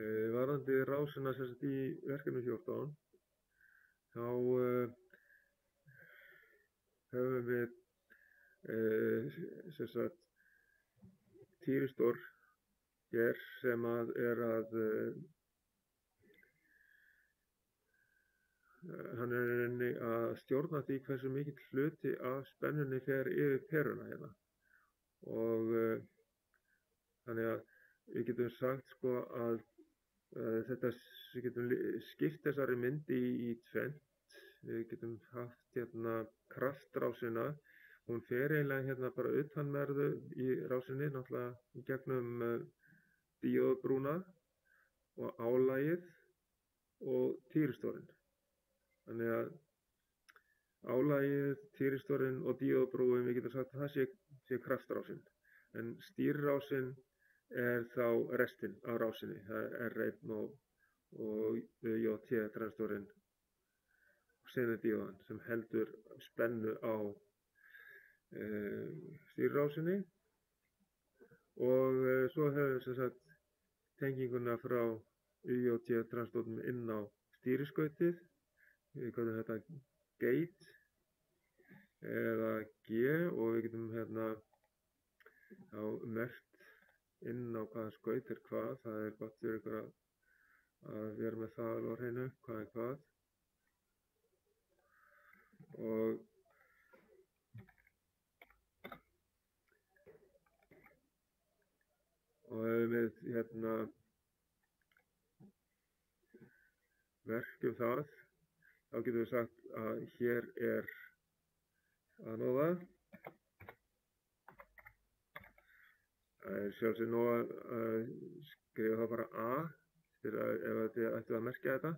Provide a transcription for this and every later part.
Varðandi rásina sem sagt í verkefni 14, þá höfum við sem sagt Týristor hér sem að hann er rauninni að stjórna því hversu mikill hluti af spennunni fer yfir peruna hérna. Og þannig að við getum sagt sko að við getum skipt þessari mynd í tvennt. Við getum haft hérna kraftrásina, hún fer eiginlega hérna bara utanverðu í rásinni, náttúrulega í gegnum díóðbrúna og álagið og Týristorinn. Þannig að álagið, Týristorinn og díóðbrúin, við getum sagt að það sé kraftrásin. En stýrirásin er þá restin af rásinni, það er R1 og JT transistorinn og senudíóðan sem heldur spennu á stýrirásinni. Og svo hefur við sem sagt tenginguna frá UJT transistornum inn á stýriskautið. Við kallum þetta gate eða G og við getum hérna á merkt inn á hvaða skaut er hvað. Það er gott fyrir ykkur að vera með það alveg á hreinu, hvað er hvað. Og ef við hérna verkjum það, þá getum við sagt að hér er anóða. Það er sjálfsagt nóg að skrifa það bara A ef þið ættu að merkja þetta.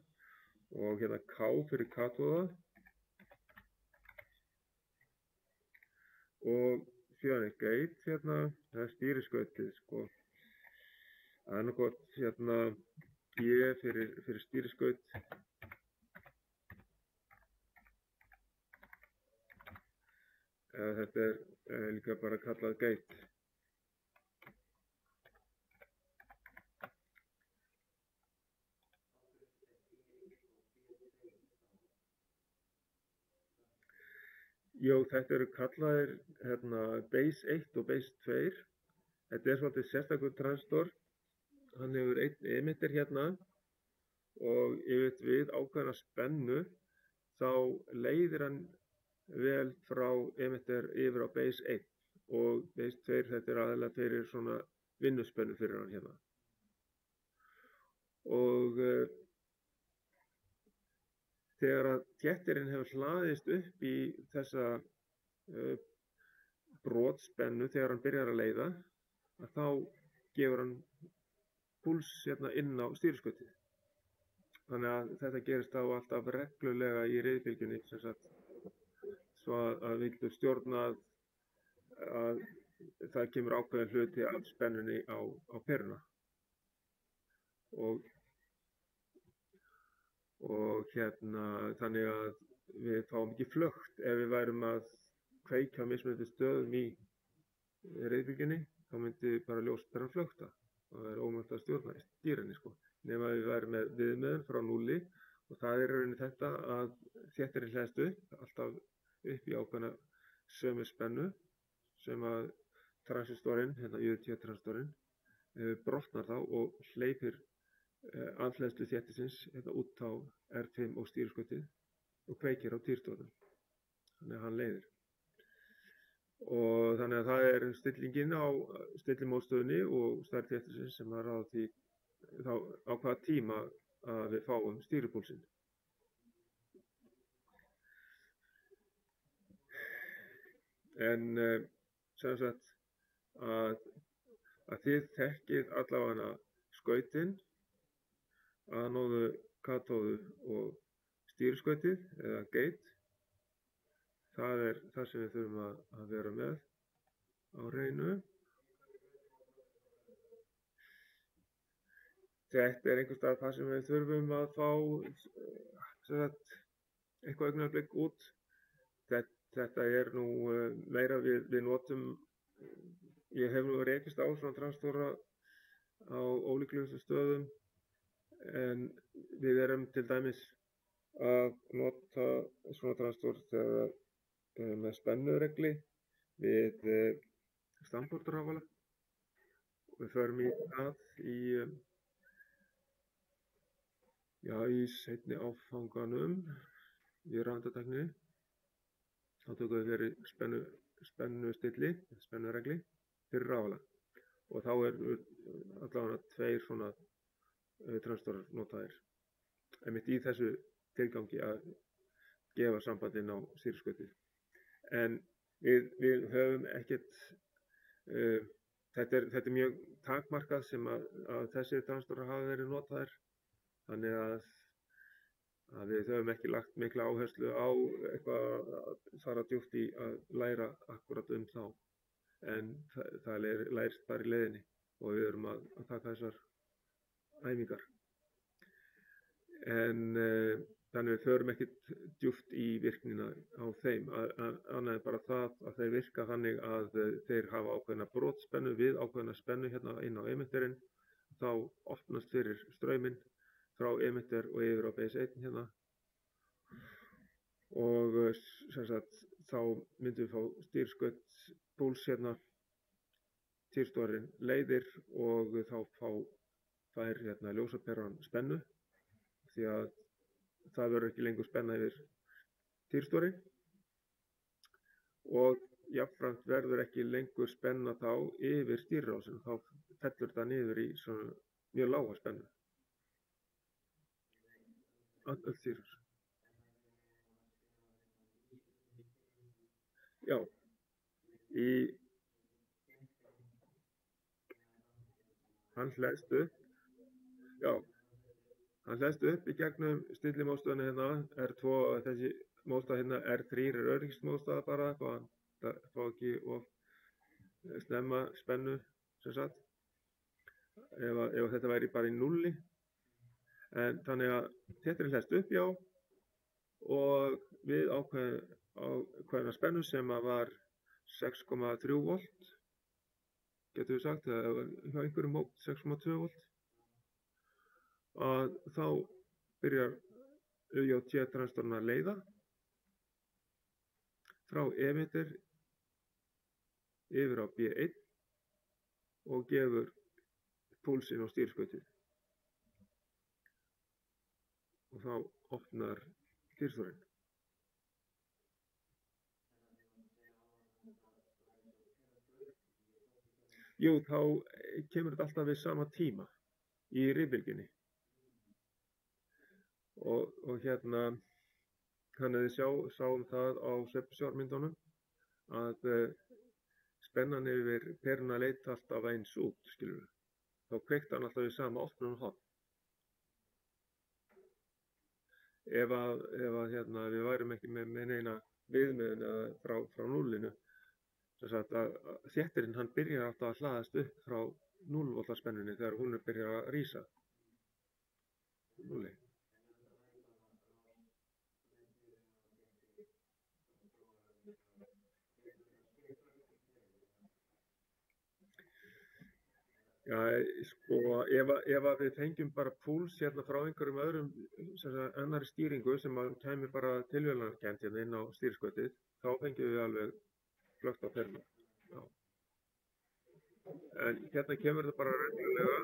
Og hérna K fyrir katóða. Og síðan er gate hérna, það er stýriskautið sko. Það er nú gott hérna G fyrir stýriskaut. Þetta er líka bara kallað gate. Jó, þetta eru kallaðir hérna, base 1 og base 2. Þetta er svolítið sérstakur transistor. Hann hefur einn emitter hérna og yfirleitt við ákveðna spennu þá leiðir hann vel frá emitter yfir á base 1 og base 2 þetta er aðalega fyrir svona vinnuspennu fyrir hann hérna. Og þegar að tjettirinn hefur hlaðist upp í þessa brotspennu þegar hann byrjar að leiða, að þá gefur hann púls hérna inn á stýriskautið. Þannig að þetta gerist þá alltaf reglulega í reiðbylgjunni, sem sagt, svo að við getum stjórnað að það kemur ákveðin hluti af spennunni á peruna. Og hérna þannig að við fáum ekki flögt ef við værum að kveikja mismunandi stöðum í reiðbylgjunni, þá myndi bara ljósperan flögta. Það er ómögulegt að stjórna í stýrinni sko. Nema við værum með viðmiðun frá 0 og það er rauninni þetta að þéttirinn hleðst upp, alltaf upp í ákveðna sömu spennu sem að transistorinn, hérna UJT transistorinn, brotnar þá og hleypir andhleðslu þéttisins hérna út á R5 og stýriskautið og kveikir á Týristornum. Þannig að hann leiðir. Og þannig að það er stillingin á stillimótstöðunni og stærð þéttisins sem er ráð því þá á hvaða tíma að við fáum stýripúlsinn. En sem sagt að þið þekkið allavega skautin, anóðu, katóðu og stýriskautið eða gate. Það er það sem við þurfum að vera með á hreinu. Þetta er einhvers staðar það sem við þurfum að fá eitthvað augnablik út. Þetta er nú meira við notum, ég hef nú rekist á svona transistora á ólíklegustu stöðum En við erum til dæmis að nota svona transistor þegar með spennuregli við stambordurrafala. Við förum í það í seinni áfanganum í rafeindatækninni. Þá tökum við fyrir spennustilli, spennuregli fyrir rafala. Og þá allavega 2 svona transistorar notaðir. Einmitt í þessu tilgangi að gefa sambandinn á stýriskautið. En við höfum ekkert, þetta er mjög takmarkað sem að þessir transistorar hafa verið notaðir. Þannig að við höfum ekki lagt mikla áherslu á eitthvað að fara djúpt í að læra akkurat þá. En það lærist bara í leiðinni og við erum að taka þessar æfingar. En þannig við förum ekkert djúpt í virknina á þeim, annað en bara það að þeir virka þannig að þeir hafa ákveðna brotspennu við ákveðna spennu hérna inn á emitterinn. Þá opnast fyrir strauminn frá emitter og yfir á base 1 hérna. Og sem sagt, þá myndum við fá stýriskautspúls hérna, stýristorinn leiðir og þá fær hérna ljósaperan spennu því að það verður ekki lengur spenna yfir stýristorinn og jafnframt verður ekki lengur spenna þá yfir stýrirásinn, þá fellur það niður í svona mjög lága spennu. Öll stýrirás. Já, hann hleðst upp, í gegnum stillimótstöðuna hérna, R2, þessi mótstöð hérna, R3 öryggismótstöð bara, hann fá ekki of snemma spennu, sem sagt, ef þetta væri bara í 0. En þannig að þetta hleðst upp, já, og við ákveðna spennu sem var 6,3 volt, getum við sagt, eða hjá einhverjum mót 6,2 volt, að þá byrjar UJT-transistorinn að leiða frá emitter yfir á B1 og gefur púlsinn á stýriskautið. Og þá opnar stýristorinn. Jú, þá kemur þetta alltaf við sama tíma í rifbylgjunni. Og hérna, þannig að við sáum það á sveiflusjármyndunum að spennan yfir peruna leit alltaf eins út, skilur við. Þá kveikti hann alltaf við sama opnunarhorn. Ef hérna, við værum ekki með neina viðmiðun frá 0, þess að þéttirinn hann byrjar alltaf að hlaðast upp frá 0 volta spennunni þegar hún byrjar að rísa. 0. Já, sko, ef við fengjum bara púls hérna frá einhverjum öðrum, annarri stýringu sem kemur bara tilviljunarkennt hérna inn á stýriskautið, þá fengjum við alveg glöggt á peruna. Já. En hérna kemur það bara reglulega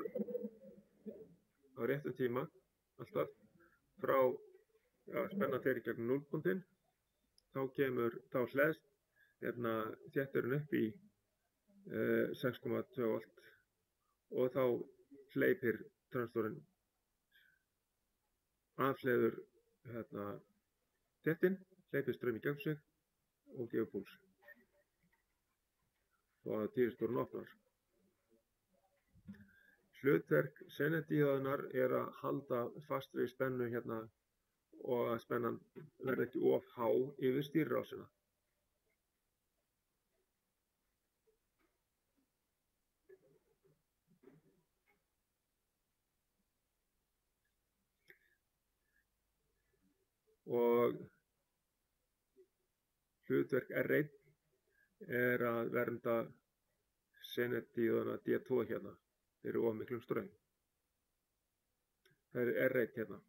á réttum tíma, alltaf, frá spenna fyrir gegn 0-punktinn, þá hleðst hérna þétturinn upp í 6,2 volt og þá hleypir transistorinn afhleður hérna þéttinn, hleypir straum í gegnum sig og gefur púls. Og að stýristorinn opnar. Hlutverk sennidíóðunnar að halda fastri spennu hérna og að spennan verði ekki of há yfir stýrirásina. Og hlutverk R1 að vernda sennidíóðuna D2 hérna fyrir of miklum straum. Það er R1 hérna.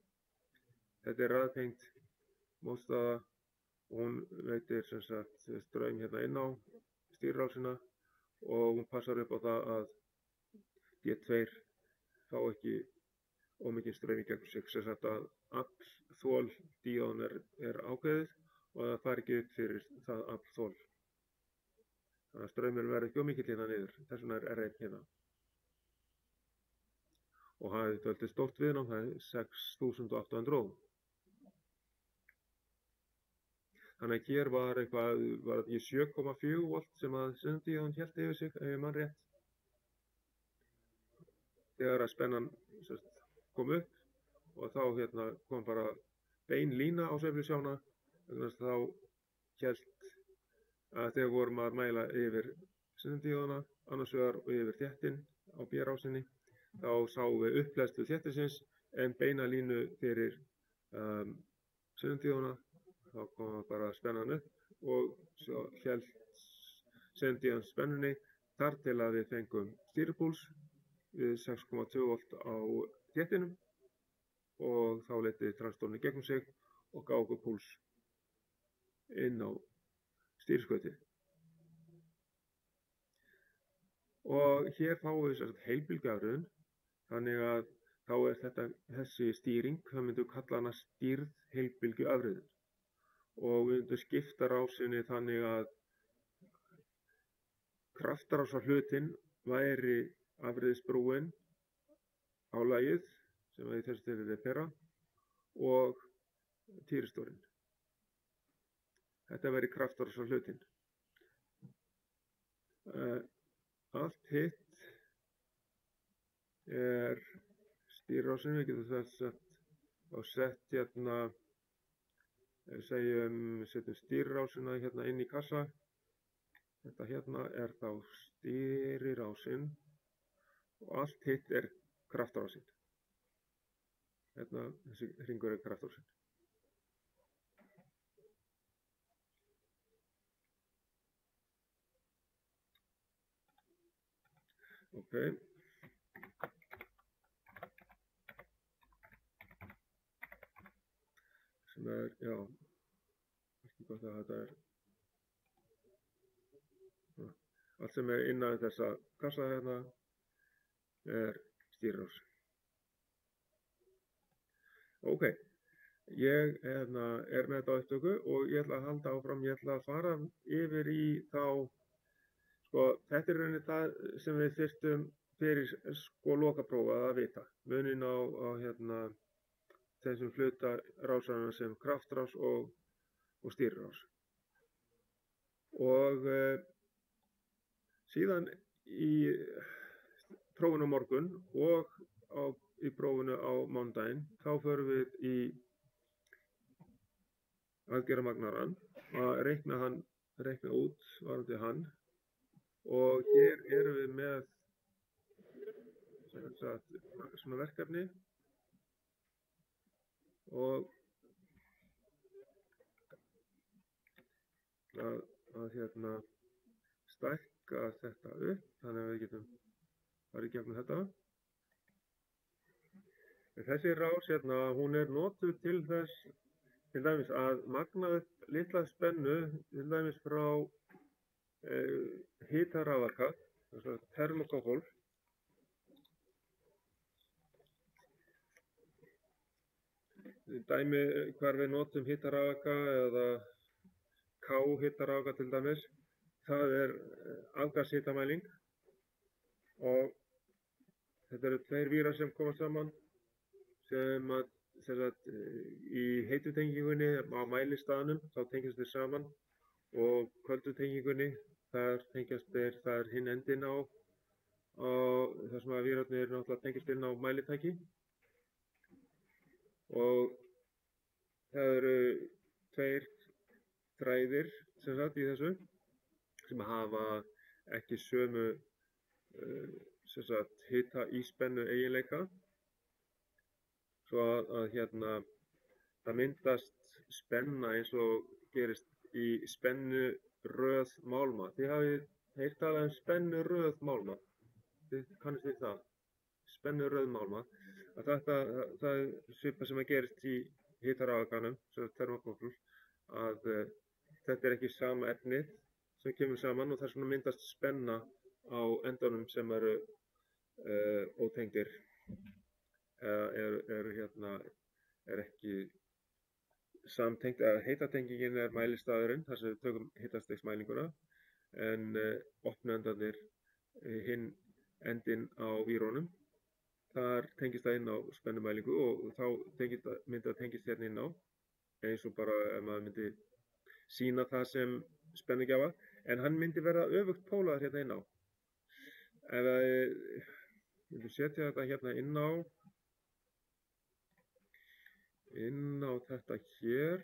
Þetta er raftengt mótstaða og hún veitir sem sagt straum hérna inn á stýrirásina og hún passar upp á það að D2 fá ekki ómikinn straum í gegnum sig, sem sagt að aflþol díóðan er ákveðið og það fari ekki upp fyrir það aflþol. Þannig að straumurinn verður ekki ómikill hérna niður, þess vegna er R1 hérna. Og hafið dálítið stórt viðnám, það er 6800 ohm. Þannig að hér var eitthvað í 7,4 volt sem að sendíóðan hélt yfir sig, ef ég man rétt. Þegar að spennan kom upp og þá hérna kom bara bein lína á sveiflusjána, vegna þess að þá hélt að þegar vorum að mæla yfir sendíóðana, annars vegar og yfir þéttin á B-rásinni, þá sáum við upplestu þéttisins en beina línu fyrir sendíóðana. Þá kom bara spennan upp og svo hélt sendíóðan spennunni þar til að við fengum stýripúls við 6,2 volt á þéttinum og þá leiddi transistorinn í gegnum sig og gaf okkur púls inn á stýriskautið. Og hér fáum við heilbylgjuafröðun, þannig að þá er þessi stýring, það myndum kalla hana stýrð heilbylgjuafröðun. Og við myndum skipta rásinni þannig að kraftarásarhlutinn væri afreiðisbrúin á lagið, sem í þessu tilfelli er pera, og týristorinn. Þetta væri kraftarásarhlutinn. Allt hitt er stýrirásin, við getum þess að sett hérna, setjum stýrirásina hérna inn í kassa. Þetta hérna er þá stýrirásin og allt hitt er kraftarásinn. Hérna, þessi hringur er kraftarásinn. Ok. Sem er, já, ekki gott að þetta er. Allt sem er innan þessa kassa hérna er stýrirás. Ok, ég er með þetta á upptöku og ég ætla að halda áfram, ég ætla að fara yfir í þá, þetta er rauninni það sem við þyrftum fyrir lokaprófa að vita. Munin á hérna þessum hluta rásana sem kraftrás og stýrirás. Og síðan í prófinu á morgun og í prófinu á mánudaginn, þá förum við í aðgerðamagnarann að reikna út varðandi hann. Og hér erum við með svona verkefni og að hérna stækka þetta upp þannig að við getum farið gegnum þetta. Þessi rás hérna, hún er notuð til þess til dæmis að magna upp litla spennu, til dæmis frá hitarafaka, termokópól. Dæmi hvar við notum hitarafaka eða K-hitarafaka til dæmis, það er afgashitamæling og þetta eru tveir vírar sem koma saman sem að í heitutengingunni á mælistaðnum þá tengjast þeir saman og köldutengingunni þar tengjast þeir, það er hinn endinn á þar sem að vírarnir náttúrulega tengjast inn á mælitæki. Og það eru tveir þræðir sem sagt í þessu sem hafa ekki sömu sem sagt hita íspennu eiginleika. Svo að hérna það myndast spenna eins og gerist í spennuröð málma. Þið hafið heyrt talað um spennuröð málma. Þið kannist við það. spennuröðmálma, að það er svipað sem að gerist í hitarafaganum, sem er termokókul, að þetta er ekki sama efnið sem kemur saman og þess vegna myndast spenna á endanum sem eru ótengdir, er ekki samtengt, eða hitatengingin er mælistaðurinn, þar sem við tökum hitastigsmælinguna, en opnuendarnir, hinn endinn á vírónum, þar tengist það inn á spennumælingu og þá myndi það tengist hérna inn á, eins og bara ef maður myndi sýna það sem spennugjafa, en hann myndi verða öfugt pólaður hérna inn á. Ef við myndum setja þetta hérna inn á þetta hér,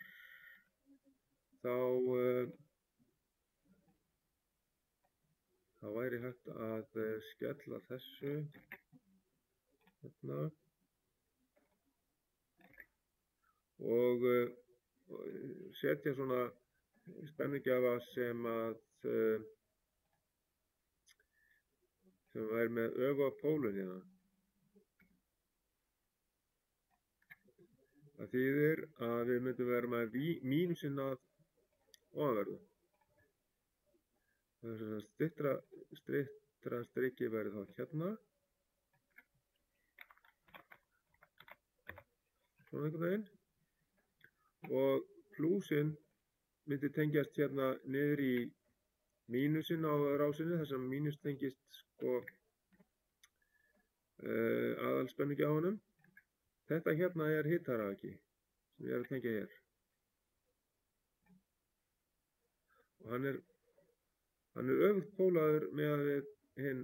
þá væri hægt að skella þessu hérna og setja svona spennugjafa sem væri með öfuga pólun hérna. Það þýðir að við myndum vera með mínusinn að ofanverðu. Þess að styttra strikið verði þá hérna. Svona einhvern veginn. Og plúsinn myndi tengjast hérna niður í mínusinn á rásinni, þess að mínus tengist sko aðalspennugjafanum. Þetta hérna er hitarafaki sem ég er að tengja hér. Og hann er öfugt pólaður með við hinn.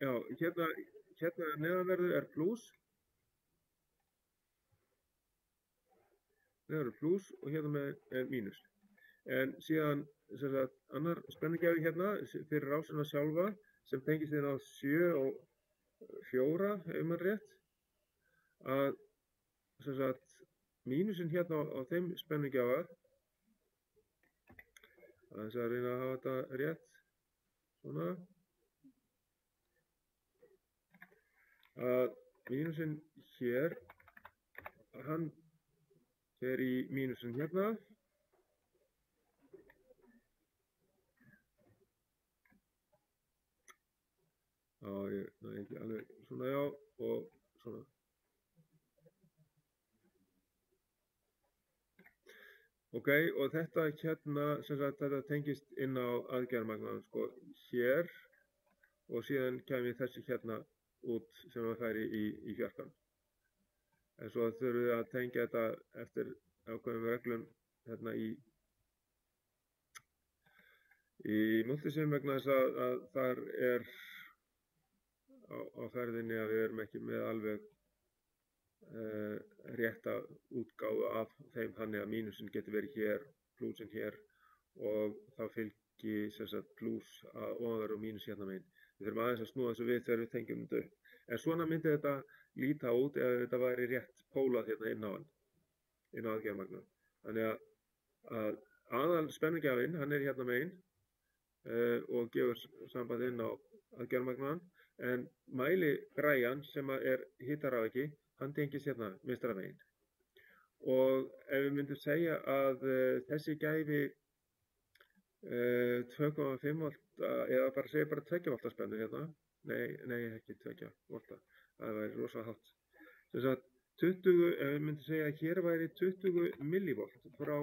Já, hérna neðanverðu er plús. Neðanverðu er plús og hérna er mínus. En síðan annar spennugjafi hérna fyrir rásina sjálfa sem tengist inn á 7 og 4, ef maður rétt, að mínusinn hérna á þeim spennugjafa, aðeins að reyna að hafa þetta rétt, svona, að mínusinn hér, hann er í mínusinn hérna, ég næ ekki alveg svona, já, og svona. Ok, og þetta hérna, þetta tengist inn á aðgerðarmagnaðan, sko, hér, og síðan kemur þessi hérna út sem það færi í fjarkann. En svo þurfum við að tengja þetta eftir ákveðnum reglum hérna í multisim vegna þess að þar er á ferðinni að við erum ekki með alveg rétta útgáfu af þeim, þannig að mínusinn getur verið hér, plúsinn hér og þá fylgi plús að ofanverðu og mínus hérna megin. Við þurfum aðeins að snúa þessu við þegar við tengjum þetta upp. En svona myndi þetta líta út ef þetta væri rétt pólað hérna inn á aðgerðarmagnaðan. Þannig að aðal spennugjafinn, hann er hérna megin og gefur samband inn á aðgerðarmagnaðan. En mæligræjan sem er hitarafaki, hann tengist hérna vinstra megin. Og ef við myndum segja að þessi gæfi 2,5 volta, eða bara segja bara 2 volta spennu hérna, nei ekki 2 volta, það væri rosa hátt. Þess að 20, ef við myndum segja að hér væri 20 millivolt frá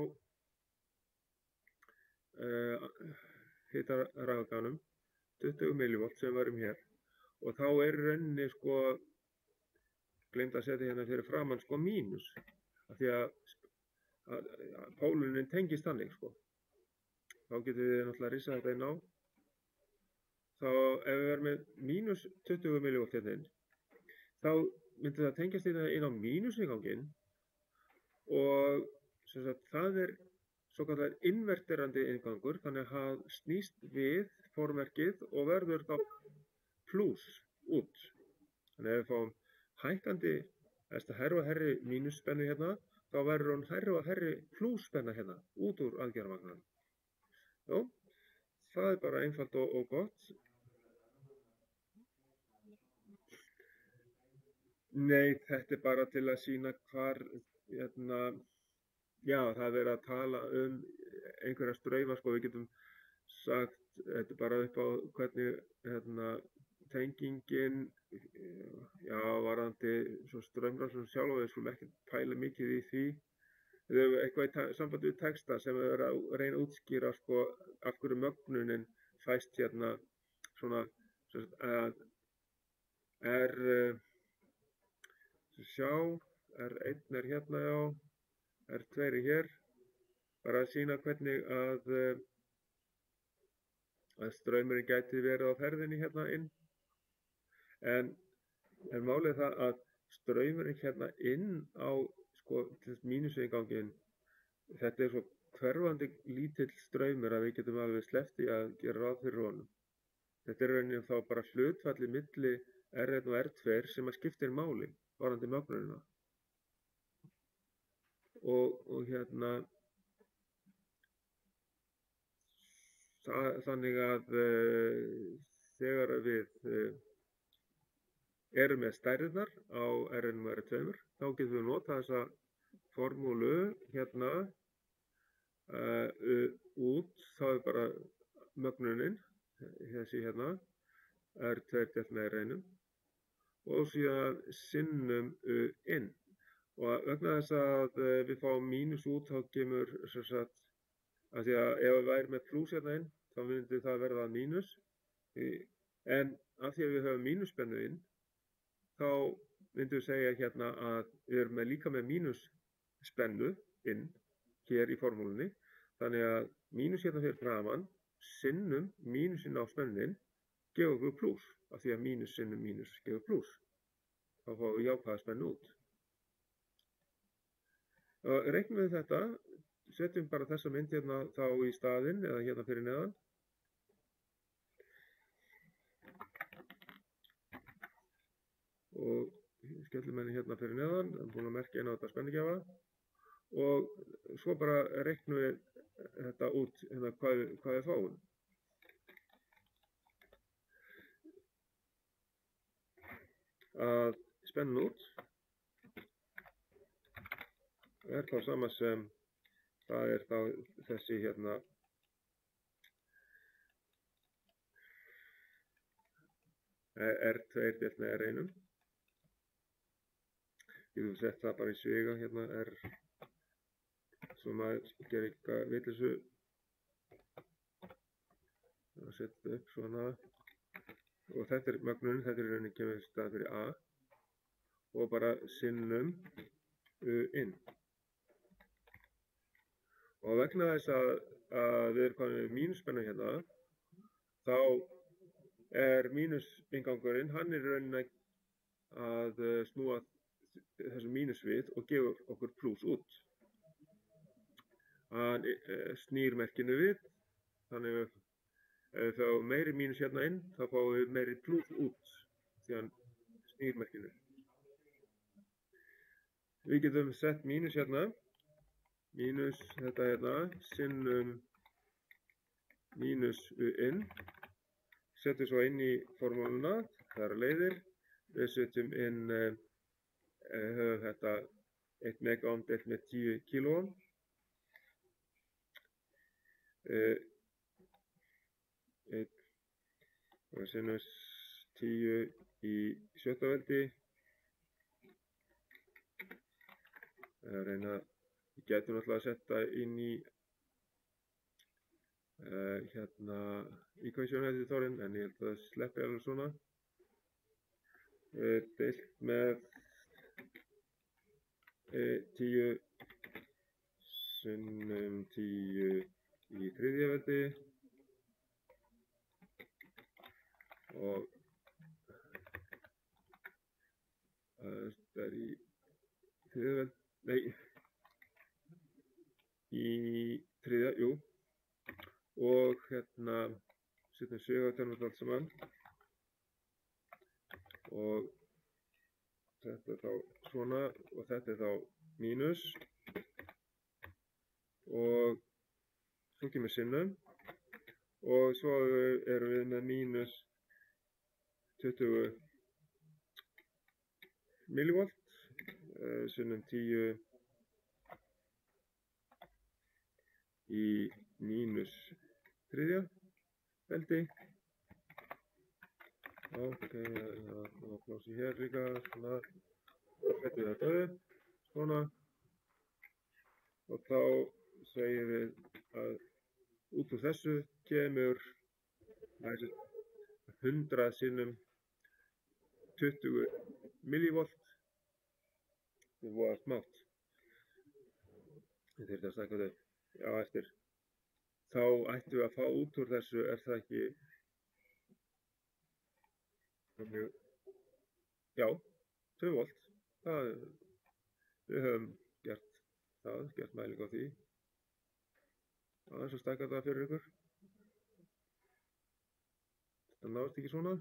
hitarafaganum, 20 millivolt sem varum hér. Og þá er rauninni sko, gleymd að setja hérna fyrir framann sko mínus, af því að pólunin tengist þannig sko. Þá getum við náttúrulega rissað þetta inn á. Þá ef við verðum með mínus 20 millivolt hérna inn, þá myndi það tengjast inn á mínusinganginn og það er svo kallar inverterandi inngangur, þannig að það snýst við formerkið og verður þá plús út. Þannig að ef við fáum hækkandi, hærri og hærri mínusspennu hérna, þá verður hún hærri og hærri plússpenna hérna, út úr aðgerðarmagnanum. Já, það er bara einfalt og gott. Nei, þetta bara til að sýna hvar, já, það verið að tala einhverja strauma, sko, við getum sagt, þetta bara upp á hvernig, tengingin, já, varðandi svo straumrásum sjálf og við skulum ekki pæla mikið í því. Við höfum eitthvað í sambandi við texta sem við verðum að reyna að útskýra, sko, af hverju mögnunin fæst svona, að sjá, R1 hérna, já, R2 hér, bara að sýna hvernig að straumurinn gæti verið á ferðinni hérna inn. En málið það að straumurinn hérna inn á, sko, mínusviðganginn, þetta svo hverfandi lítill straumur að við getum alveg sleppt í að gera ráð fyrir honum. Þetta rauninni þá bara hlutfalli milli R1 og R2 sem að skiptir máli varðandi mögnunina. Og þannig að þegar við erum með stærðar á R1 og R2, þá getum við notað þessa formúlu hérna út, þá bara mögnunin, þessi hérna, R2 deilt með R1 og síðan sinnum inn. Og vegna þess að við fáum mínus út, þá kemur sem sagt, að því að ef við værum með plús hérna inn, þá myndi það verða mínus. En af því að við höfum mínuspennu inn, þá myndum við segja hérna að við erum líka með mínusspennu inn hér í formúlunni. Þannig að mínus hérna fyrir framan, sinnum mínusinn á spennunin, gefur okkur plús. Af því að mínus sinnum mínus gefur plús. Þá fáum við jákvæða spennu út. Reiknum við þetta, setjum bara þessa mynd hérna þá í staðinn eða hérna fyrir neðan. Og skellum henni hérna fyrir neðan, búin að merkja inn á þetta spennugjafa. Og svo bara reiknum við þetta út hérna hvað við fáum. Að spennan út þá sama sem það þá þessi hérna R2 deilt með R1. Getum við sett það bara í sviga hérna R, svo maður gerir eitthvað vitleysu. Það setja upp svona. Og þetta mögnunin, þetta í rauninni kemur í stað fyrir A. Og bara sinnum inn. Og vegna þess að við erum komin með mínusspennu hérna, þá mínusinngangurinn, hann í rauninni að snúa þessu mínus við og gefur okkur plús út. Hann snýr merkinu við, þannig að ef við fáum meiri mínus hérna inn, þá fáum við meiri plús út, því hann snýr merkinu. Við getum sett mínus hérna, mínus þetta hérna, sinnum mínus inn, setjum svo inn í formúluna, það eru leiðir, við setjum inn, höfum þetta 1 megaohm deilt með 10 kiloohm, og sinnum 10 í sjötta veldi, reyna, við getum náttúrulega að setja inn í hérna equation-editorinn, en ég held að það sleppi alveg svona. Deilt með 10 sinnum 10 í þriðja veldi og það er í þriðja veldi, nei, í þriðja, jú, og hérna setjum svigatennum allt saman og þetta þá svona og þetta þá mínus og svo kemur sinnum og svo erum við með mínus 20 millivolt sinnum 10 í mínus þriðja belti. Ok, það var pláss í hér líka, svona, setjum þetta upp, svona, og þá segjum við að út úr þessu kemur 100 sinnum 20 millivolt, það er voða smátt. Ég þyrfti að stækka þau á eftir. Þá ættum við að fá út úr þessu, er það ekki? Já, 2 volt. Við höfum gert mæling á því. Aðeins að stækka það fyrir ykkur. Þetta náðist ekki svona.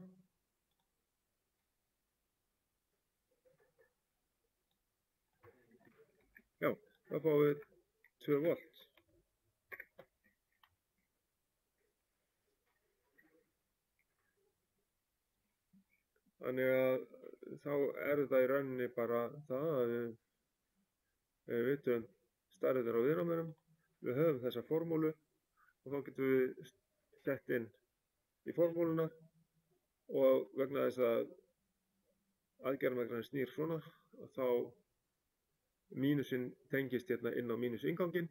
Já, þá fáum við 2 volt. Þannig að þá er þetta í rauninni bara það að við vitum stærðir á viðnáminu, við höfum þessa formúlu og þá getum við sett inn í formúluna og vegna þess að aðgerðarmagnan snýr svona og þá mínusinn tengist hérna inn á mínusinnganginn,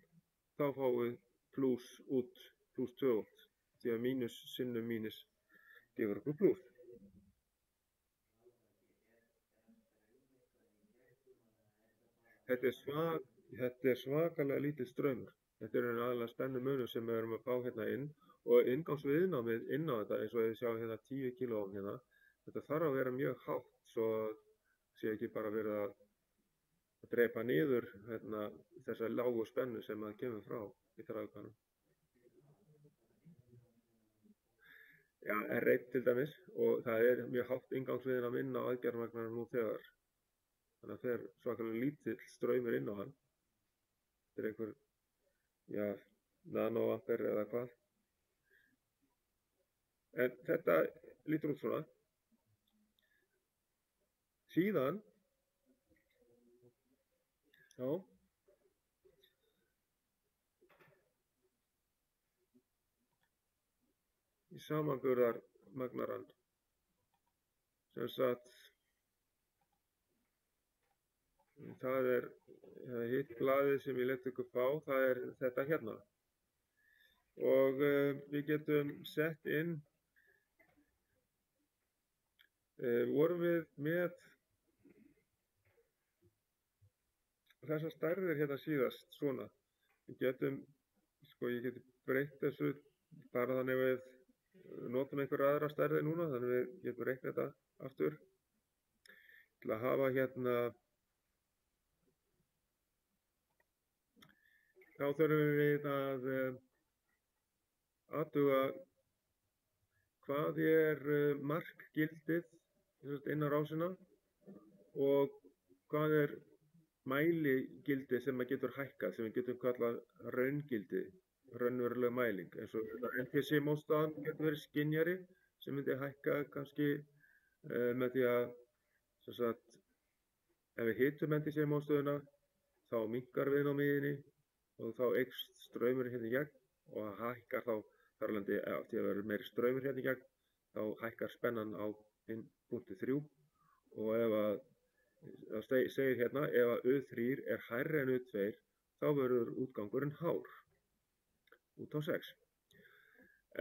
þá fáum við pluss út pluss 2 volt því að mínus sinnum mínus gefur okkur pluss. Þetta er svakalega lítill straumur. Þetta er aðalega spennumunur sem við erum að fá hérna inn og inngangsviðnámið inn á þetta eins og þið sjá hérna 10 kilo hérna. Þetta þarf að vera mjög hátt svo sé ekki bara verið að drepa niður hérna, þessa lágu spennu sem það kemur frá í þráðkanum. Já, R1 til dæmis og það er mjög hátt inngangsviðnám inn á aðgerðarmagnanum nú þegar. Þannig að það er svakalega lítill straumur inn á hann. Þetta er einhver, já, nanoampere eða hvað. En þetta lítur út svona. Síðan, já, í samanburðarmagnarann, sem sagt, það er hitt blaðið sem ég let ykkur fá, það er þetta hérna. Og við getum sett inn, vorum við með þessar stærðir hérna síðast, svona. Við getum, ég geti breytt þessu bara þannig við notum einhverja aðra stærði núna, þannig við getum breytt þetta aftur. Til að hafa hérna þá þurfum við að athuga hvað er markgildið inn á rásina og hvað er mæligildið sem maður getur hækkað, sem við getum kallað raungildi, raunveruleg mæling. Eins og NTC-mótstaðan getur verið skynjari sem myndi hækka kannski með því að ef við hitum NTC-mótstöðuna þá minnkar viðnámiðinni og þá eykst straumur hérna í gegn og hækkar þá þarlandi því að það verður meiri straumur hérna í gegn þá hækkar spennan á punkti 3 og ef að segir hérna ef að U3 er hærri en U2 þá verður útgangurinn hár út á 6.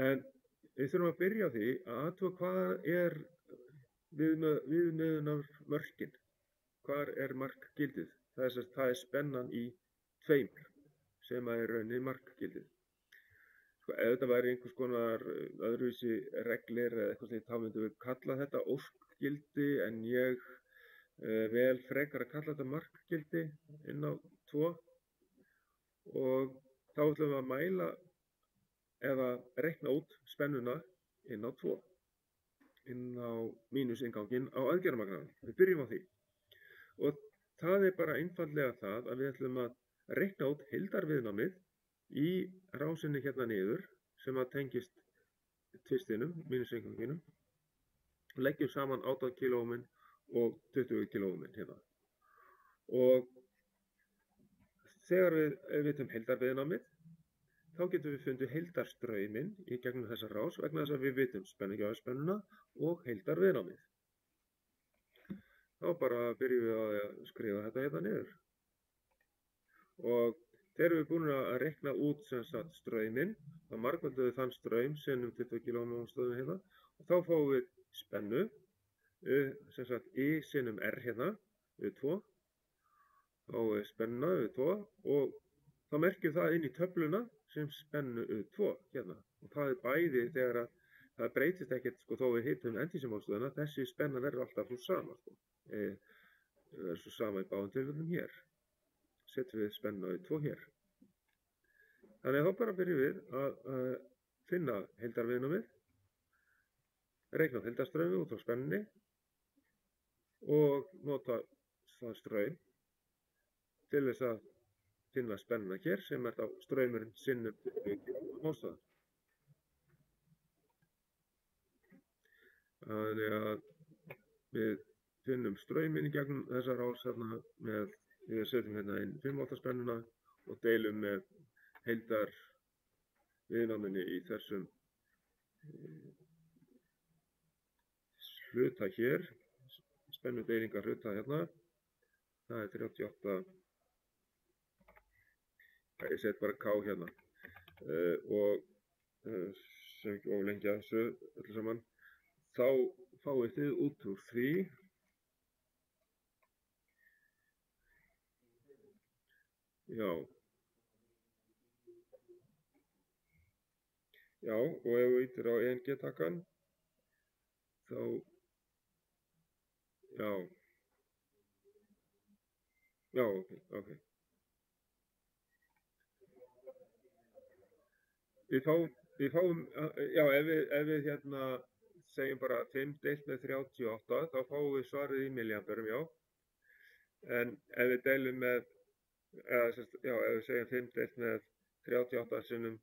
En við þurfum að byrja á því að athuga hvað er viðmiðunarmörkin, hvar er markgildið, það er spennan í 2 sem er rauninni markgildið. Ef þetta væri einhvers konar öðruvísi reglir eða eitthvað slíkt, þá myndum við kalla þetta óskgildi en ég vel frekar að kalla þetta markgildi inn á 2 og þá ætlum við að mæla eða reikna út spennuna inn á 2, inn á mínusinnganginn á aðgerðarmagnanum. Við byrjum á því og það er bara einfaldlega það að við ætlum að reikna út heildarviðnámið í rásinni hérna niður sem að tengist tvistinum, mínusinganginum, leggjum saman 18 kilóomin og 20 kilóomin hérna. Og þegar við vitum heildarviðnámið, þá getum við fundið heildarstrauminn í gegnum þessa rás vegna þess að við vitum spennugjafarspennuna og heildarviðnámið. Þá bara byrjum við að skrifa þetta hérna niður. Og þegar við erum búin að reikna út sem sagt strauminn, þá margföldum við þann straum sinnum 20 kilóohm stöðum hérna og þá fáum við spennu, sem sagt I sinnum R hérna, U2, þá er spenna U2 og þá merkjum það inn í töfluna sem spennu U2 hérna. Og það er bæði þegar að það breytist ekkert sko þó við hittum endísimálstöðuna, þessi spenna verður alltaf svo sama sko. Verður svo sama í báðum tilfellum hér. Setjum við spenna U2 hér. Þannig að þá bara byrjum við að finna heildarviðnámið, reikna heildarstraumi út frá spennunni og nota það straum til þess að finna spennuna hér sem er þá straumurinn sinnum 20 kilóohm. Þannig að við finnum strauminn í gegnum þessa rás hérna með, við setjum hérna inn 5 V spennuna og deilum með heildarviðnáminni í þessum hluta hér, spennudeilingar hluta hérna, það er 38, ég set bara K hérna og sem ekki oflengja þessu öllu saman, þá fáið þið út úr því Já, og ef við ýtir á ENG-takkan, þá, ok. Við fáum, ef við hérna segjum bara 5 deilt með 38, þá fáum við svarið í milliamperum, já. En ef við deilum með, ef við segjum 5 deilt með 38 sinnum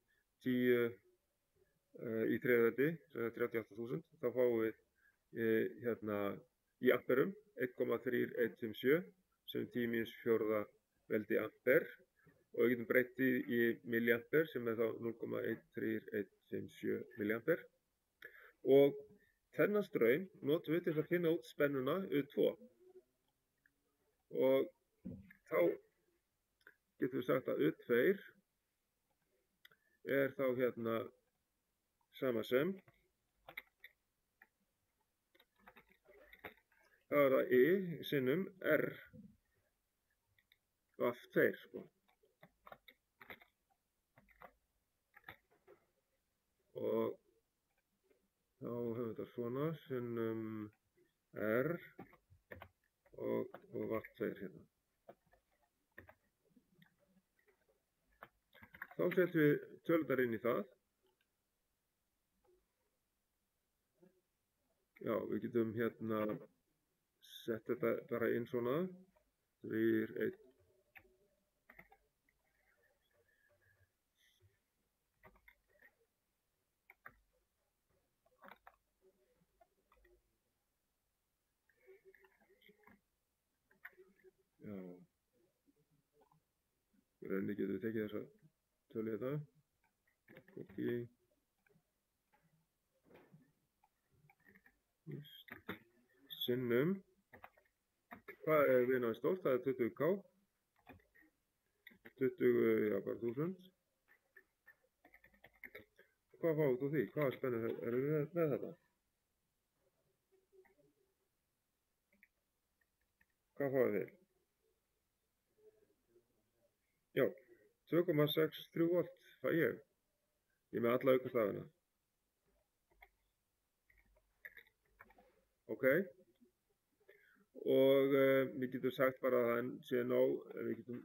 10 í þriðveldi, sem er 38.000, þá fáum við hérna í amperum 1,3157 sem 10⁻⁴ veldi amper og við getum breytt í milliamper sem er þá 0,13157 milliamper og þennan straum notum við til að finna út spennuna U2 og þá getum við sagt að U2 er þá hérna sama sem, það er það I sinnum R VAF2 sko. Og þá höfum við þetta svona sinnum R og VAF2 hérna. Þá setjum við tölurnar inn í það. Já, við getum hérna sett þetta bara inn svona, 3, 1. Já, í rauninni getum við tekið þessa tölu hérna, copy. Sinnum, hvað er viðnámið stórt? Það er 20K, 20, bara 1000. Hvað fáum við úr því? Hvaða spennu erum við með þetta? Hvað fáum við? Já, 2,63 volt fæ ég. Ég með alla aukastafina. Ok, og við getum sagt bara að það sé nóg, við getum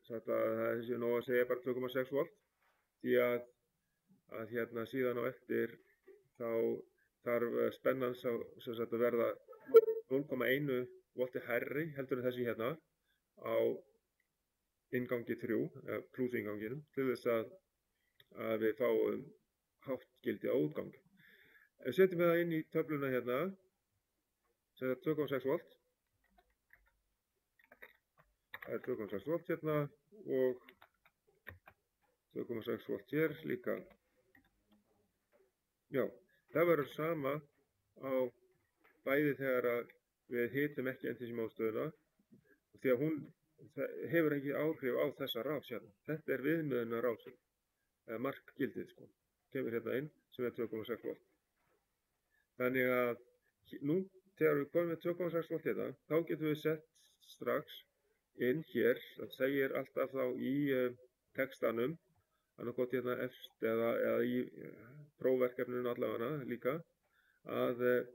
sagt að það sé nóg að segja bara 2,6 volt því að hérna síðan á eftir þá þarf spennan sem sagt að verða 0,1 volti hærri heldur en þessi hérna á inngangi 3, plus innganginum til þess að við fáum hátt gildi á útgang. Ef setjum við það inn í töfluna hérna sem er 2,6 volt. Það er 2,6 volt hérna og 2,6 volt hér líka. Já, það verður sama á bæði þegar að við hitum ekki entísímástöðuna því að hún hefur ekki áhrif á þessa rás hérna. Þetta er viðmiðunar rásin, eða markgildið sko, kemur hérna inn sem er 2,6 volt. Þannig að nú þegar við komum með 2,6 volt hérna, þá getum við sett strax inn hér, það segir alltaf þá í textanum, annarkot hérna efst eða í prófverkefninu allavega líka, að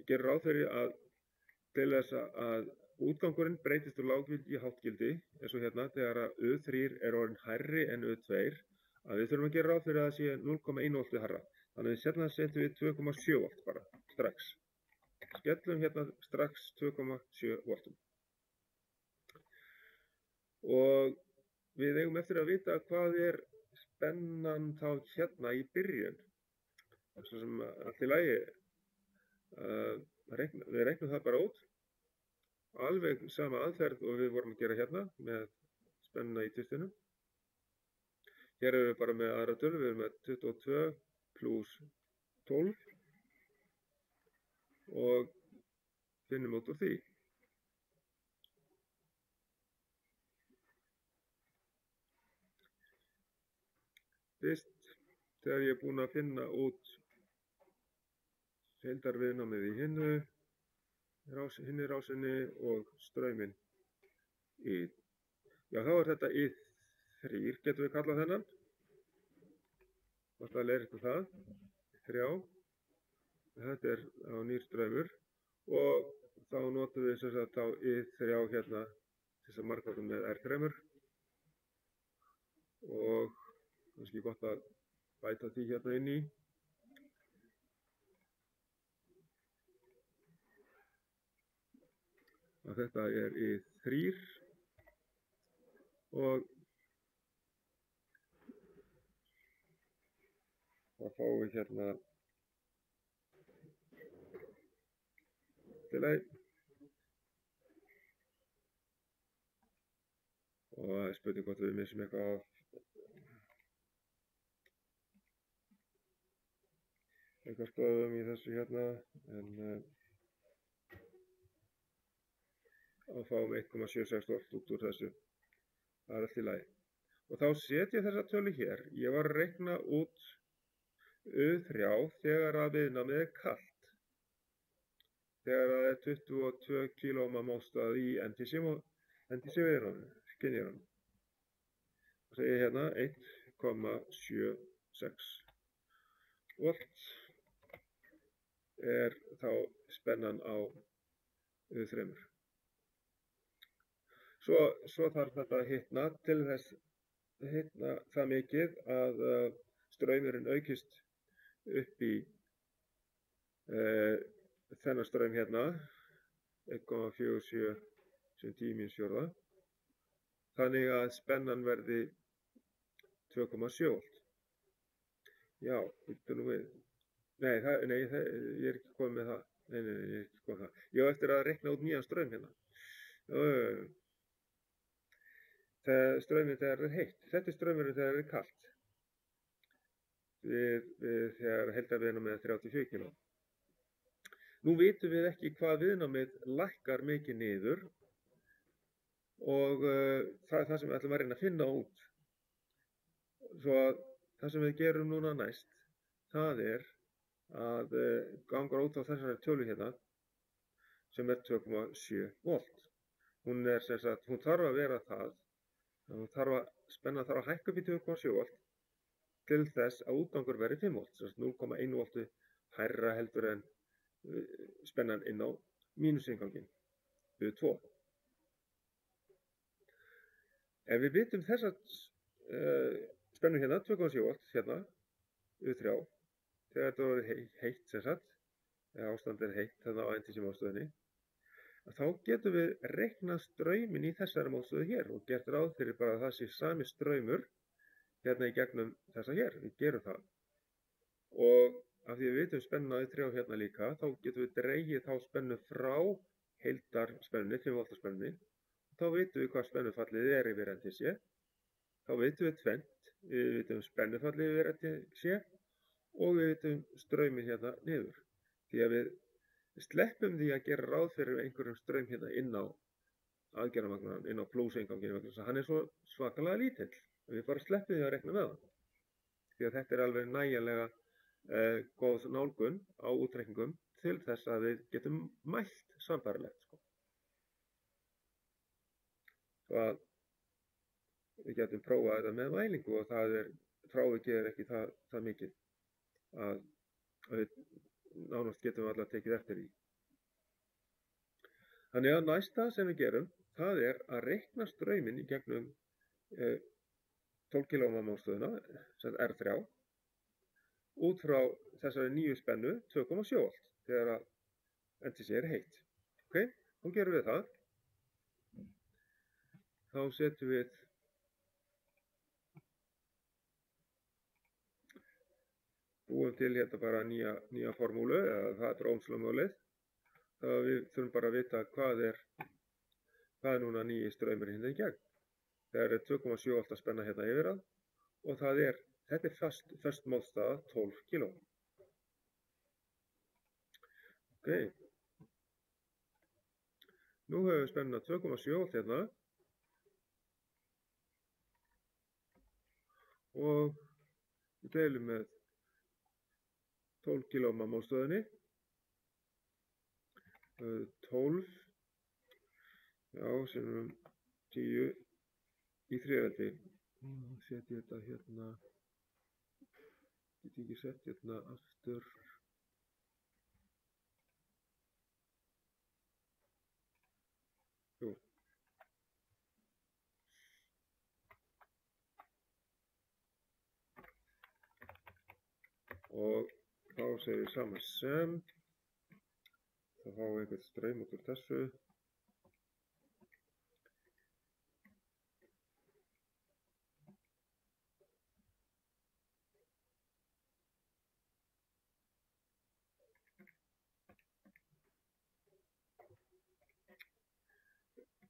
gera ráð fyrir að til þess að útgangurinn breytist úr lággildi í háttgildi, eins og hérna þegar að U3 er orðin hærri en U2, að við þurfum að gera ráð fyrir að það sé 0,1 volti hærra. Þannig að setjum við 2,7 volt bara, strax. Skellum hérna strax 2,7 voltum. Og við eigum eftir að vita hvað er spennan þá hérna í byrjun. Svo sem allt í lagi, við reiknum það bara út. Alveg sama aðferð og við vorum að gera hérna með spennuna í tvistunum. Hér erum við bara með aðra tölu, við erum með 22 pluss 12 og finnum út úr því. Fyrst þegar ég er búinn að finna út heildarviðnámið í hinni rásinni og strauminn í. Já, þá er þetta I3, getum við kallað þennan. Alltaf leirstu það, 3. Þetta er á nýr straumur og þá notum við sem sagt á I3 hérna þess að markvartum með R3 og kannski gott að bæta því hérna inn í. Að þetta er I3 og þá fáum við hérna delay og það er spurning hvort við missum eitthvað af eitthvað stöðum í þessu hérna en og fáum 1,76 volt út úr þessu. Það er allt í lagi. Og þá set ég þessa tölu hér. Ég var að reikna út U3 þegar að viðnámið er kalt. Þegar það er 22 kΩ mótstað í NTC-viðnáminu, skynjaranum. Og segi hérna 1,76 volt er þá spennan á U3. Svo þarf þetta að hitna til þess hitna það mikið að straumurinn aukist upp í þennan straum hérna 1,47 sem 10⁻⁴. Þannig að spennan verði 2,7 volt. Já, býttu nú við. Nei, ég er ekki komið með það. Nei, ég er ekki komið með það. Ég á eftir að reikna út nýjan straum hérna. Strauminn þegar það er heitt. Þetta er straumurinn þegar það er kalt. Þegar heildarviðnámið er 34 kg. Nú vitum við ekki hvað viðnámið lækkar mikið niður og það er það sem við ætlum að reyna að finna út. Svo að það sem við gerum núna næst, það er að ganga út á þessari tölu hérna sem er 2,7 volt. Hún þarf að vera það. Spennan þarf að hækka upp í 2,7 volt til þess að útgangur verði 5 volt, 0,1 volti hærra heldur en spennan inn á mínusinngganginn, U2. Ef við vitum þessa spennu hérna, 2,7 volt, hérna, U3, þegar þetta verður heitt sem sagt, eða ástandið er heitt þarna á NTC-mótstöðinni, þá getum við reiknað strauminn í þessari mótstöðu hér og gert ráð fyrir bara að það sé sami straumur hérna í gegnum þessa hér. Við gerum það. Og af því við vitum spennuna í 3 hérna líka, þá getum við dregið þá spennu frá heildarspennunni, 5 volta spennunni. Þá vitum við hvað spennufallið yfir NTC. Þá vitum við tvennt, við vitum spennufallið yfir NTC og við vitum strauminn hérna niður. Því að við sleppum því að gera ráð fyrir einhverjum straum hérna inn á aðgerðarmagnarann, inn á plúsinganginn, vegna þess að hann svo svakalega lítill. Við bara sleppum því að rekna með hann. Því að þetta alveg nægjanlega góð nálgun á útreikningum til þess að við getum mælt sambærilegt. Svo að við getum prófað þetta með mælingu og frávikið ekki það mikið að við nánast getum allar tekið eftir því. Þannig að næsta sem við gerum, það að reikna strauminn í gegnum 12 kVm-stöðuna, sem R3, út frá þessari nýju spennu 2,7 volt, þegar að NTC heitt. Ok, þá gerum við það. Þá setjum við búum til hérna bara nýja formúlu, eða það Ohmslögmálið. Við þurfum bara að vita hvað er núna nýji straumur hérna í gegn. Það 2,7 volt að spenna hérna yfir að og þetta föst mótstaða 12 kV. Ok. Nú höfum við spennuna 2,7 volt hérna og við deilum með 12 kVm-stöðinni. 12, já, sem 10 í þriðveldi. Setjum þetta hérna, get ekki sett hérna aftur. Jú. Og þá segir við saman sem, þá fáum við einhvern straum út úr þessu.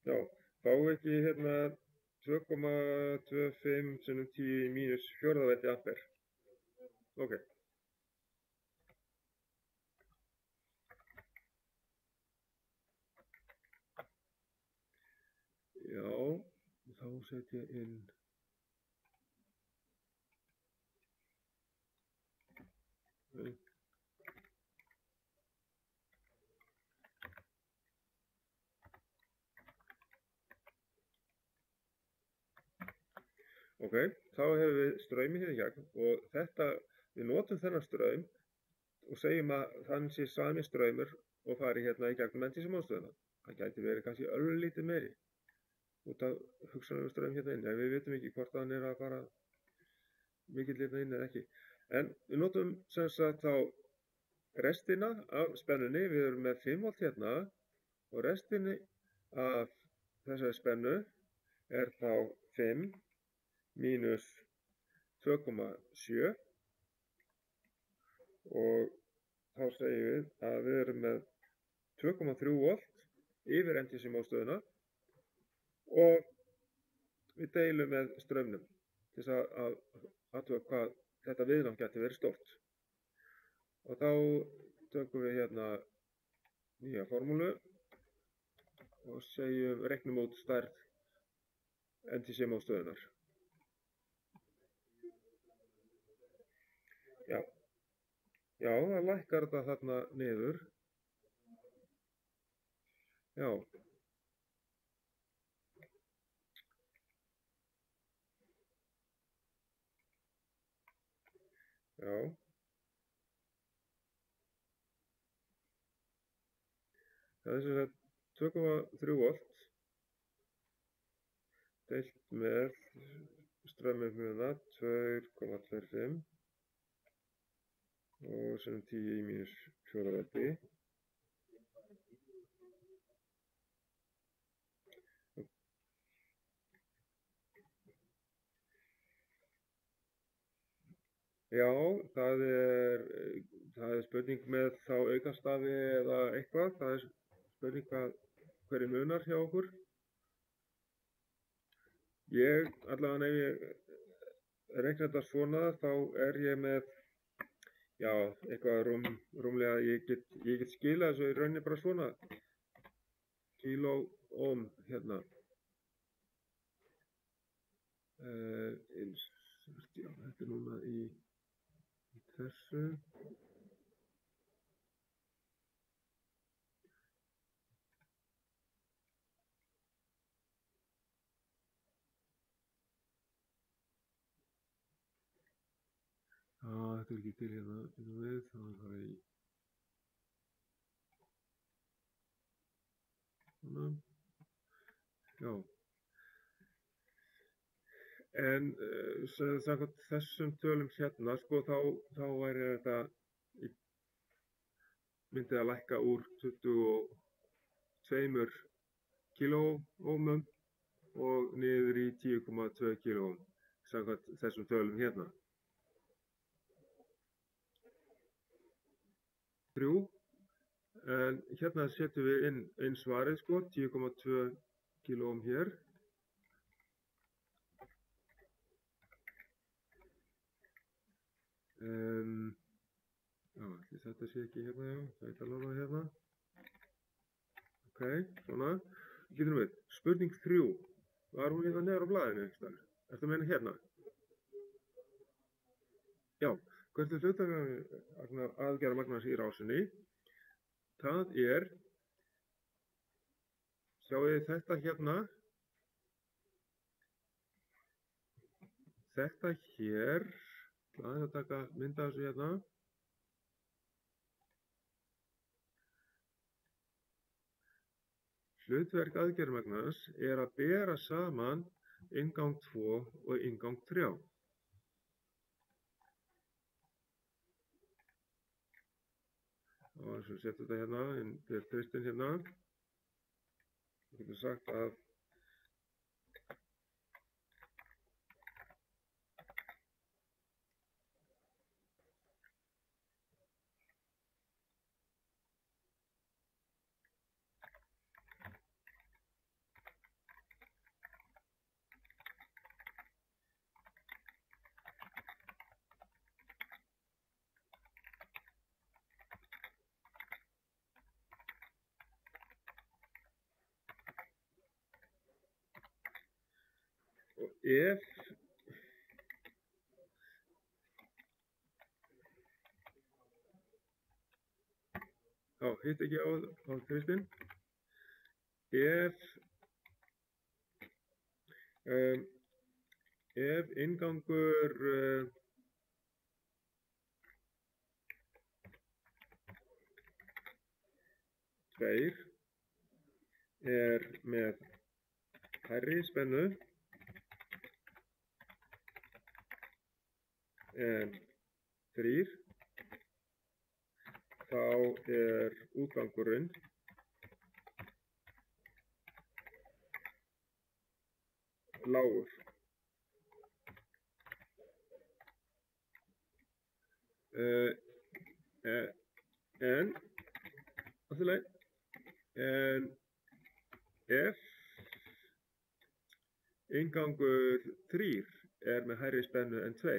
Já, fáum við ekki hérna 2,25 sinnum 10 í mínus fjórðaveldi ampere. Ok. Já, þá set ég inn Ok, þá hefur við straumi hérna í gegn og við notum þennan straum og segjum að þann sé sami straumur og fari hérna í gegnum NTC-mótstöðuna. Það gæti verið kannski örlítið meiri út af hugsanlegum straum hérna inn, en við vitum ekki hvort hann að fara mikill hérna inn eða ekki. En við notum sem sagt þá restina af spennunni, við erum með 5 volt hérna og restinni af þessari spennu þá 5 mínus 2,7 og þá segjum við að við erum með 2,3 volt yfir NTC-mótstöðuna og við deilum með straumnum til þess að athuga hvað þetta viðnám geti verið stórt. Og þá tökum við hérna nýja formúlu og reiknum út stærð NTC-mótstöðunar. Já, það lækkar þetta þarna niður. Já. Já. Það sem sagt 2,3 volt deilt með straumöfnuna 2,25 og sem 10 í mínus fjórðaveldi. Já, það er spurning með þá aukastafi eða eitthvað. Það er spurning hverju munar hjá okkur. Allavega ef ég reikna þetta svona, þá er ég með, já, eitthvað rúmlega, ég get skilað þessu í rauninni bara svona. Kíló ohm hérna. Já, þetta er núna í þessu. Þetta er ekki til hérna, við, þá er það í svona. Já. En samkvæmt þessum tölum hérna, sko, þá væri þetta, myndi að lækka úr 22 kilóómum og niður í 10,2 kilóóm, samkvæmt þessum tölum hérna. 3, en hérna setjum við inn svarið, sko, 10,2 kilóóm hér. Já, þetta sé ekki hérna, já, það er alveg hérna. Ok, svona. Getum við, spurning 3. Var hún hérna neðar á blaðinu einhverstaðar? Ertu að meina hérna? Já, hvert er hlutaðgerðarmagnans í rásinni? Það er, sjáu þið þetta hérna. Þetta hér, aðeins að taka mynd af þessu hérna. Hlutverk aðgerðarmagnans er að bera saman inngang 2 og inngang 3. Og svo setjum þetta hérna, til Kristinn hérna. Við getum sagt að ef já, hitt ekki á Kristinn. Ef inngangur 2 er með hærri spennu en 3, þá er útgangurinn lágur. En ef inngangur 3 er með hærri spennu en 2,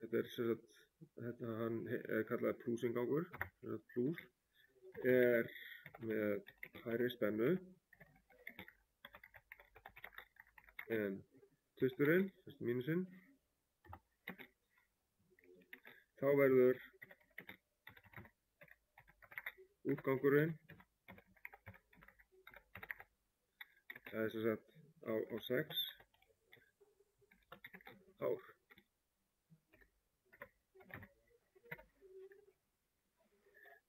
þetta er sem sagt, hann er kallað plúsingangur, plús er með hærri spennu en tvisturinn, mínusinn, þá verður útgangurinn, það er sem sagt á 6 ár.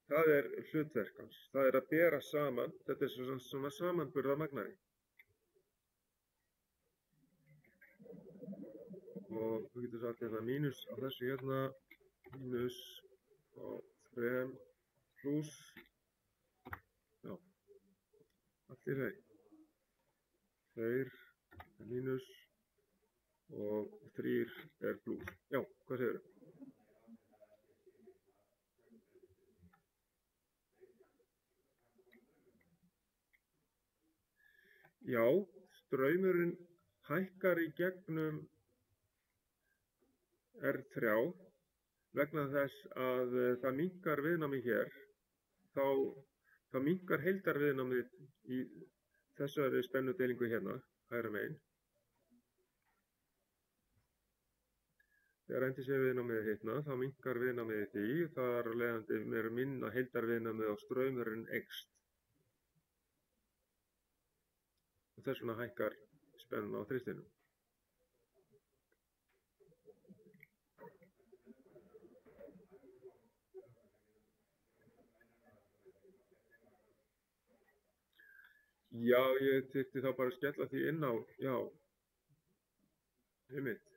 Það er hlutverk hans, það er að bera saman, þetta er svona samanburðarmagnari. Og við getum sagt hérna mínus á þessu hérna, mínus á 3 pluss, já, allt í leið. 2 er mínus og 3 er plús. Já, hvað segirðu? Já, straumurinn hækkar í gegnum R3 vegna þess að það minnkar viðnámið hér, þá minnkar heildarviðnámið í þessari spennudeilingu hérna, hægra megin. Þegar NTC-viðnámið hitna, þá minnkar viðnámið í því, þar af leiðandi er minna heildarviðnámið og straumurinn eykst. Og þess vegna hækkar spennan á þrýstinum. Já, ég þyrfti þá bara að skella því inn á, já, einmitt.